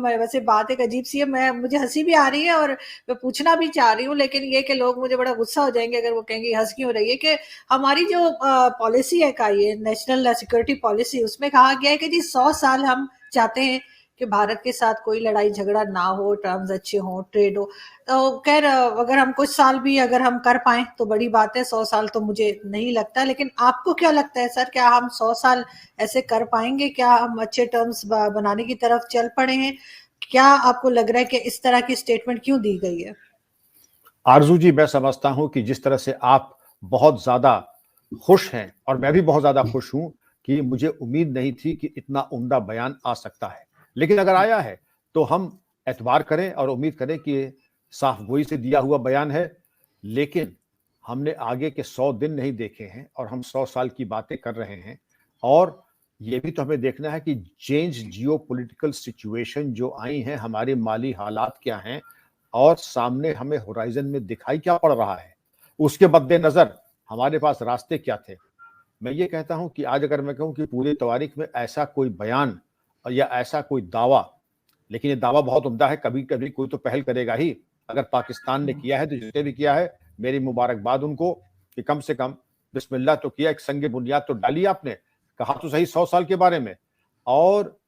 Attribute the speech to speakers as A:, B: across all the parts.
A: वैसे बात एक अजीब सी है, मुझे हंसी भी आ रही है और मैं पूछना भी चाह रही हूँ, लेकिन ये कि लोग मुझे बड़ा गुस्सा हो जाएंगे अगर वो कहेंगे हंस क्यों रही है, कि हमारी जो पॉलिसी है का ये नेशनल सिक्योरिटी पॉलिसी, उसमें कहा गया है कि जी 100 साल हम चाहते हैं कि भारत के साथ कोई लड़ाई झगड़ा ना हो, टर्म्स अच्छे हो, ट्रेड हो। तो खैर अगर हम कुछ साल भी अगर हम कर पाए तो बड़ी बात है, 100 साल तो मुझे नहीं लगता। लेकिन आपको क्या लगता है सर, क्या हम 100 साल ऐसे कर पाएंगे? क्या हम अच्छे टर्म्स बनाने की तरफ चल पड़े हैं? क्या आपको लग रहा है कि इस तरह की स्टेटमेंट क्यों दी गई है?
B: आरजू जी, मैं समझता हूं कि जिस तरह से आप बहुत ज्यादा खुश हैं और मैं भी बहुत ज्यादा खुश हूं कि मुझे उम्मीद नहीं थी कि इतना उम्दा बयान आ सकता है, लेकिन अगर आया है तो हम एतबार करें और उम्मीद करें कि साफ गोई से दिया हुआ बयान है। लेकिन हमने आगे के 100 दिन नहीं देखे हैं और हम 100 साल की बातें कर रहे हैं। और ये भी तो हमें देखना है कि चेंज जियो पॉलिटिकल सिचुएशन जो आई हैं, हमारे माली हालात क्या हैं और सामने हमें होराइजन में दिखाई क्या पड़ रहा है, उसके मद्देनजर हमारे पास रास्ते क्या थे। मैं ये कहता हूं कि आज अगर मैं कहूं कि पूरी तारीख में ऐसा कोई बयान या ऐसा कोई दावा, लेकिन ये दावा बहुत उम्दा है, कभी कभी कोई तो पहल करेगा ही। अगर पाकिस्तान ने किया है तो जिसने भी किया है मेरी मुबारकबाद उनको, कि कम से कम बिस्मिल्लाह तो किया, एक संग बुनियाद तो डाली आपने, कहा तो सही 100 साल के बारे में। और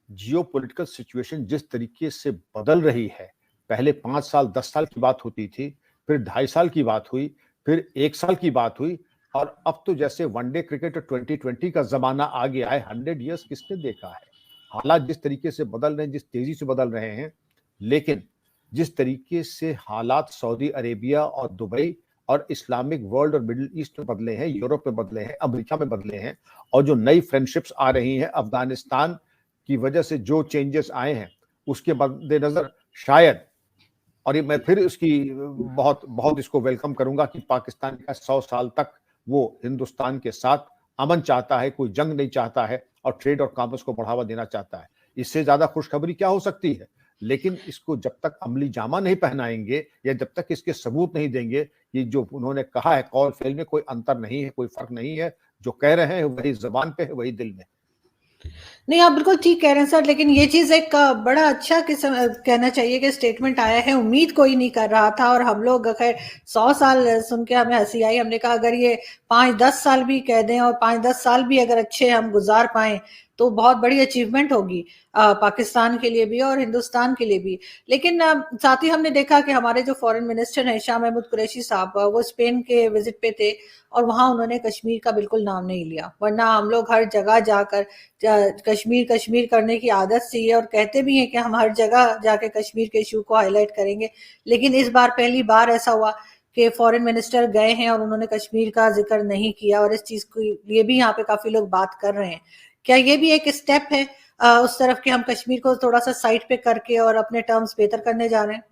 B: जियो पॉलिटिकल सिचुएशन जिस तरीके से बदल रही है, पहले 5 साल 10 साल की बात होती थी, फिर 2.5 साल की बात हुई, फिर 1 साल की बात हुई, और अब तो जैसे वनडे क्रिकेट 2020 का जमाना आ गया है। 100 ईयर्स किसने देखा है? हालात जिस तरीके से बदल रहे हैं, जिस तेजी से बदल रहे हैं, लेकिन जिस तरीके से हालात सऊदी अरेबिया और दुबई और इस्लामिक वर्ल्ड और मिडिल ईस्ट में बदले हैं, यूरोप में बदले हैं, अमेरिका में बदले हैं, और जो नई फ्रेंडशिप्स आ रही हैं, अफगानिस्तान की वजह से जो चेंजेस आए हैं, उसके मद्देनजर शायद, और ये मैं फिर उसकी बहुत बहुत इसको वेलकम करूंगा कि पाकिस्तान का 100 साल तक वो हिंदुस्तान के साथ अमन चाहता है, कोई जंग नहीं चाहता है और ट्रेड और कॉमर्स को बढ़ावा देना चाहता है। इससे ज्यादा खुशखबरी क्या हो सकती है? लेकिन इसको जब तक अमली जामा नहीं पहनाएंगे या जब तक इसके सबूत नहीं देंगे, ये जो उन्होंने कहा है कौल फेल में कोई अंतर नहीं है, कोई फर्क नहीं है, जो कह रहे हैं वही जबान पे है, वही दिल में।
A: नहीं, आप बिल्कुल ठीक कह रहे हैं सर, लेकिन ये चीज एक बड़ा अच्छा किस्म कहना चाहिए कि स्टेटमेंट आया है, उम्मीद कोई नहीं कर रहा था। और हम लोग खैर 100 साल सुन के हमें हंसी आई। हमने कहा अगर ये 5-10 साल भी कह दें और 5-10 साल भी अगर अच्छे हम गुजार पाए तो बहुत बड़ी अचीवमेंट होगी पाकिस्तान के लिए भी और हिंदुस्तान के लिए भी। लेकिन साथ ही हमने देखा कि हमारे जो फॉरेन मिनिस्टर हैं शाह महमूद कुरैशी साहब, वो स्पेन के विजिट पे थे और वहां उन्होंने कश्मीर का बिल्कुल नाम नहीं लिया। वरना हम लोग हर जगह जाकर कश्मीर कश्मीर करने की आदत सी है और कहते भी हैं कि हम हर जगह जाके कश्मीर के इशू को हाईलाइट करेंगे। लेकिन इस बार पहली बार ऐसा हुआ कि फॉरेन मिनिस्टर गए हैं और उन्होंने कश्मीर का जिक्र नहीं किया, और इस चीज के लिए भी यहाँ पे काफी लोग बात कर रहे हैं। क्या ये भी एक स्टेप है उस तरफ कि हम कश्मीर को थोड़ा सा साइड पे करके और अपने टर्म्स बेहतर करने जा रहे हैं?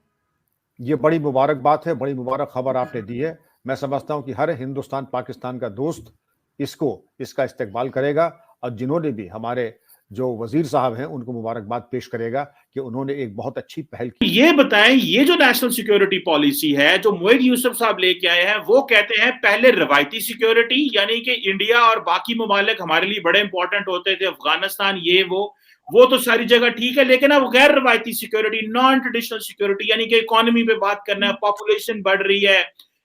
B: ये बड़ी मुबारक बात है, बड़ी मुबारक खबर आपने दी है। मैं समझता हूं कि हर हिंदुस्तान पाकिस्तान का दोस्त इसका इस्तेकबाल करेगा, और जिन्होंने भी हमारे जो वजीर साहब हैं उनको मुबारकबाद पेश करेगा कि उन्होंने एक बहुत अच्छी पहल की।
C: ये बताएं, ये जो नेशनल सिक्योरिटी पॉलिसी है जो मोईद यूसुफ साहब लेके आए हैं, वो कहते हैं पहले रवायती सिक्योरिटी, यानी कि इंडिया और बाकी ममालिक हमारे लिए बड़े इंपॉर्टेंट होते थे, अफगानिस्तान ये वो तो सारी जगह ठीक है, लेकिन अब गैर रवायती सिक्योरिटी, नॉन ट्रेडिशनल सिक्योरिटी, यानी कि इकोनॉमी पे बात करना है, पॉपुलेशन बढ़ रही है,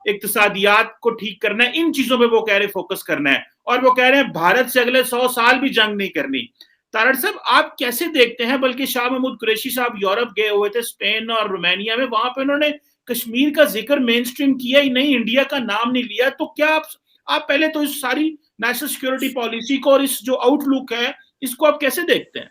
C: इक्तिसादियात को ठीक करना है, इन चीजों पे वो कह रहे फोकस करना है। और वो कह रहे हैं भारत से अगले 100 साल भी जंग नहीं करनी। तारड़ साहब, आप कैसे देखते हैं? बल्कि शाह महमूद कुरैशी साहब यूरोप गए हुए थे, स्पेन और रोमानिया में, वहां पे उन्होंने कश्मीर का जिक्र मेन स्ट्रीम किया ही नहीं, इंडिया का नाम नहीं लिया। तो क्या आप पहले तो इस सारी नेशनल सिक्योरिटी पॉलिसी को और इस जो आउटलुक है इसको आप कैसे देखते हैं?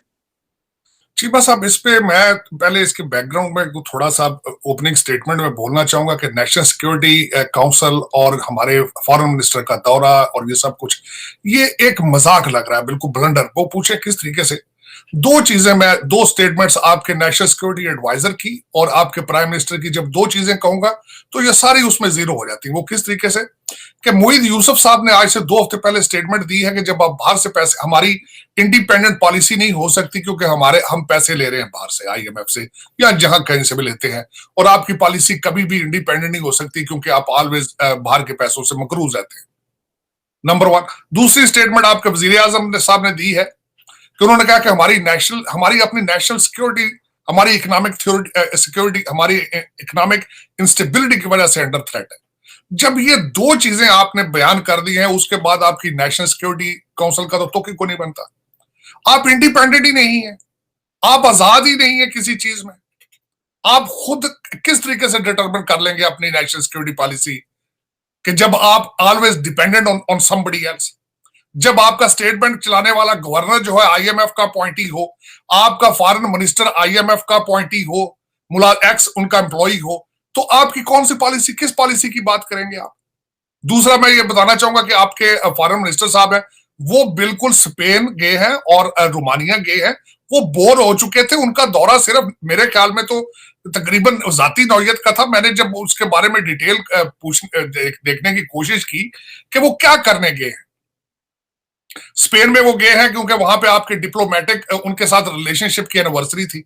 D: जी, बस अब इस पे मैं पहले इसके बैकग्राउंड में थोड़ा सा ओपनिंग स्टेटमेंट में बोलना चाहूंगा कि नेशनल सिक्योरिटी काउंसिल और हमारे फॉरेन मिनिस्टर का दौरा और ये सब कुछ, ये एक मजाक लग रहा है, बिल्कुल ब्लंडर। वो पूछे किस तरीके से दो स्टेटमेंट्स आपके नेशनल सिक्योरिटी एडवाइजर की और आपके प्राइम मिनिस्टर की, जब दो चीजें कहूंगा तो ये सारी उसमें जीरो हो जाती है। वो किस तरीके से कि मोईद यूसुफ साहब ने आज से 2 हफ्ते पहले स्टेटमेंट दी है कि जब आप बाहर से पैसे, हमारी इंडिपेंडेंट पॉलिसी नहीं हो सकती क्योंकि हम पैसे ले रहे हैं बाहर से, IMF से या जहां कहीं से भी लेते हैं, और आपकी पॉलिसी कभी भी इंडिपेंडेंट नहीं हो सकती क्योंकि आप ऑलवेज बाहर के पैसों से मकरूज रहते हैं। नंबर 1। दूसरी स्टेटमेंट आपके वजीर आजम साहब ने दी है कि उन्होंने कहा कि हमारी अपनी नेशनल सिक्योरिटी हमारी इकोनॉमिक सिक्योरिटी, हमारी इकोनॉमिक इंस्टेबिलिटी की वजह से अंडर थ्रेट है। जब ये दो चीजें आपने बयान कर दी हैं, उसके बाद आपकी नेशनल सिक्योरिटी काउंसिल का तो क्यों नहीं बनता? आप इंडिपेंडेंट ही नहीं है, आप आजाद ही नहीं है किसी चीज में। आप खुद किस तरीके से डिटरमिन कर लेंगे अपनी नेशनल सिक्योरिटी पॉलिसी कि जब आप always dependent on somebody else? जब आपका स्टेट बैंक चलाने वाला गवर्नर जो है आईएमएफ का अपॉइंटी हो, आपका फॉरेन मिनिस्टर आईएमएफ का अपॉइंटी हो, एक्स उनका एम्प्लॉई हो, तो आपकी कौन सी पॉलिसी, किस पॉलिसी की बात करेंगे आप? दूसरा मैं ये बताना चाहूंगा कि आपके फॉरेन मिनिस्टर साहब हैं, वो बिल्कुल स्पेन गए हैं और रोमानिया गए हैं, वो बोर हो चुके थे। उनका दौरा सिर्फ मेरे ख्याल में तो तकरीबन जाती नौयत का था। मैंने जब उसके बारे में डिटेल देखने की कोशिश की कि वो क्या करने गए हैं। स्पेन में वो गए हैं क्योंकि वहां पे आपके डिप्लोमेटिक उनके साथ रिलेशनशिप की एनिवर्सरी थी।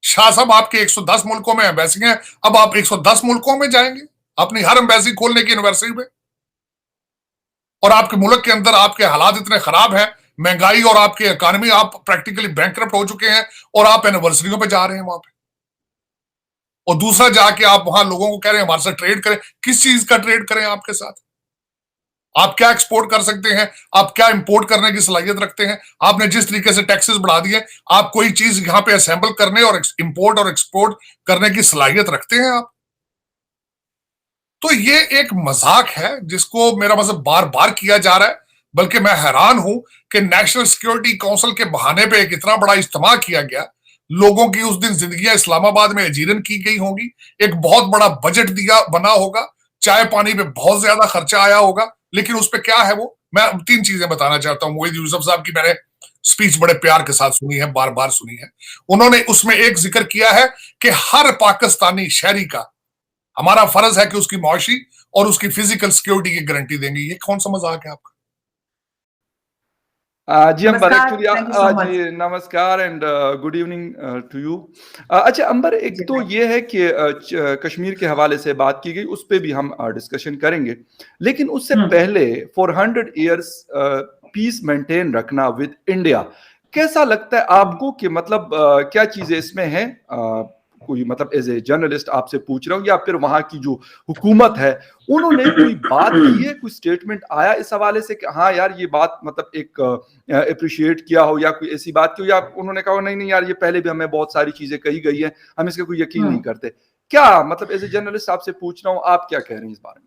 D: शाह साहब आपके 110 मुल्कों में एम्बेसी हैं, अब आप 110 मुल्कों में जाएंगे अपनी हर एम्बेसी खोलने की एनिवर्सरी में? और आपके मुल्क के अंदर आपके हालात इतने खराब हैं, महंगाई और आपकी इकोनॉमी, आप प्रैक्टिकली बैंकरप्ट हो चुके हैं और आप एनिवर्सरियों पे जा रहे हैं वहां पे। और दूसरा जाके आप वहां लोगों को कह रहे हैं हमारे साथ ट्रेड करें। किस चीज का ट्रेड करें आपके साथ? आप क्या एक्सपोर्ट कर सकते हैं? आप क्या इंपोर्ट करने की सलाहियत रखते हैं? आपने जिस तरीके से टैक्सेस बढ़ा दिए, आप कोई चीज यहां पे असेंबल करने और इंपोर्ट और एक्सपोर्ट करने की सलाहियत रखते हैं आप? तो ये एक मजाक है जिसको मेरा मतलब बार बार किया जा रहा है। बल्कि मैं हैरान हूं कि नेशनल सिक्योरिटी काउंसिल के बहाने पे एक इतना बड़ा इज्तिमा किया गया, लोगों की उस दिन जिंदगियां इस्लामाबाद में अजीरन की गई होंगी, एक बहुत बड़ा बजट दिया बना होगा, चाय पानी पे बहुत ज्यादा खर्चा आया होगा, लेकिन उस पर क्या है वो? मैं 3 चीजें बताना चाहता हूं। मोहित यूसुफ साहब की मैंने स्पीच बड़े प्यार के साथ सुनी है, बार बार सुनी है। उन्होंने उसमें एक जिक्र किया है कि हर पाकिस्तानी शहरी का हमारा फर्ज है कि उसकी मुआशी और उसकी फिजिकल सिक्योरिटी की गारंटी देंगे। ये कौन सा मजाक है आपका?
E: जी अंबर, एक्चुअली जी नमस्कार and good evening to you. अच्छा अंबर, एक तो ये है कि कश्मीर के हवाले से बात की गई, उस पर भी हम डिस्कशन करेंगे, लेकिन उससे पहले 400 ईयर्स पीस मेंटेन रखना विद इंडिया, कैसा लगता है आपको कि मतलब क्या चीजें इसमें हैं? कोई मतलब एज ए जर्नलिस्ट आपसे पूछ रहा हूँ, या फिर वहां की जो हुकूमत है उन्होंने कोई बात की है, कोई स्टेटमेंट आया इस हवाले से कि हाँ यार ये बात मतलब एक अप्रिशिएट किया हो, या कोई ऐसी बात की हो, या उन्होंने कहा नहीं नहीं यार ये पहले भी हमें बहुत सारी चीजें कही गई है, हम इसका कोई यकीन नहीं करते? क्या मतलब एज ए जर्नलिस्ट आपसे पूछ रहा हूँ, आप क्या कह रहे हैं इस बारे में?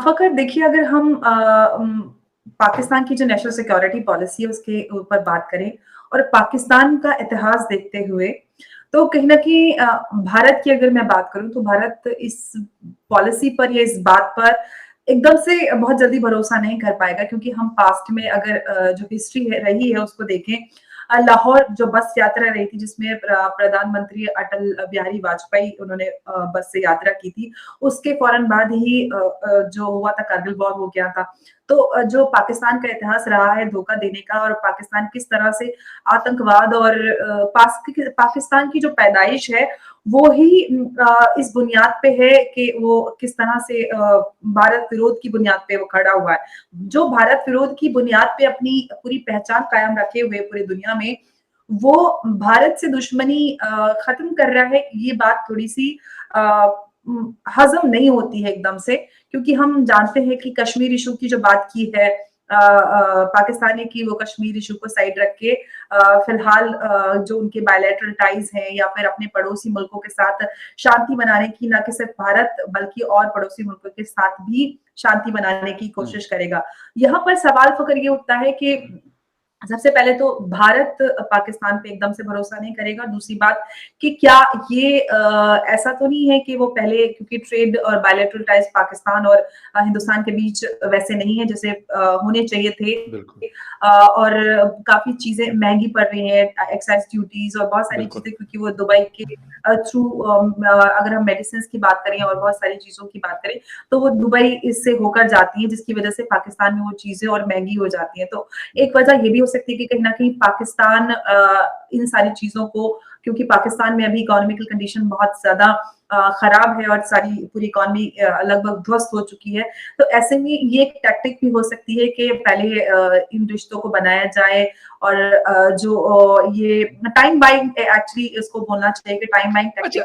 F: फकर देखिए, अगर हम पाकिस्तान की जो नेशनल सिक्योरिटी पॉलिसी है उसके ऊपर बात करें और पाकिस्तान का इतिहास देखते हुए, तो कहीं ना कहीं भारत की अगर मैं बात करूं तो भारत इस पॉलिसी पर या इस बात पर एकदम से बहुत जल्दी भरोसा नहीं कर पाएगा, क्योंकि हम पास्ट में अगर जो हिस्ट्री रही है उसको देखें, लाहौर जो बस यात्रा रही थी जिसमें प्रधानमंत्री अटल बिहारी वाजपेयी उन्होंने बस से यात्रा की थी, उसके फौरन बाद ही जो हुआ था कारगिल वॉर हो गया था। तो जो पाकिस्तान का इतिहास रहा है धोखा देने का, और पाकिस्तान किस तरह से आतंकवाद और पाकिस्तान की जो पैदाइश है वो ही इस बुनियाद पे है कि वो किस तरह से भारत विरोध की बुनियाद पे वो खड़ा हुआ है। जो भारत विरोध की बुनियाद पे अपनी पूरी पहचान कायम रखे हुए पूरी दुनिया में, वो भारत से दुश्मनी खत्म कर रहा है, ये बात थोड़ी सी हजम नहीं होती है एकदम से, क्योंकि हम जानते हैं कि कश्मीर इशू की जो बात की है पाकिस्तान ने की, वो कश्मीर इशू को साइड रख के फिलहाल जो उनके बायलैटरल टाइज हैं या फिर अपने पड़ोसी मुल्कों के साथ शांति बनाने की, ना कि सिर्फ भारत बल्कि और पड़ोसी मुल्कों के साथ भी शांति बनाने की कोशिश करेगा। यहाँ पर सवाल फकर ये उठता है कि सबसे पहले तो भारत पाकिस्तान पे एकदम से भरोसा नहीं करेगा। दूसरी बात कि क्या ये ऐसा तो नहीं है कि वो पहले, क्योंकि ट्रेड और बायलैटरल टाइज पाकिस्तान और हिंदुस्तान के बीच वैसे नहीं है जैसे होने चाहिए थे, और काफी चीजें महंगी पड़ रही हैं, एक्साइज ड्यूटीज और बहुत सारी चीजें, क्योंकि वो दुबई के थ्रू, अगर हम मेडिसिन की बात करें और बहुत सारी चीजों की बात करें तो वो दुबई इससे होकर जाती है, जिसकी वजह से पाकिस्तान में वो चीजें और महंगी हो जाती है। तो एक वजह ये भी हो सकती है कि कहीं ना कहीं पाकिस्तान इन सारी चीजों को, क्योंकि पाकिस्तान में अभी इकोनॉमिकल कंडीशन बहुत ज्यादा खराब है और सारी पूरी इकॉनमी लगभग ध्वस्त हो चुकी है। तो ऐसे में ये एक टैक्टिक भी हो सकती है कि पहले इन रिश्तों को बनाया जाए और जो ये टाइम बाइंग, एक्चुअली इसको बोलना चाहिए कि टाइम बाइंग टैक्टिक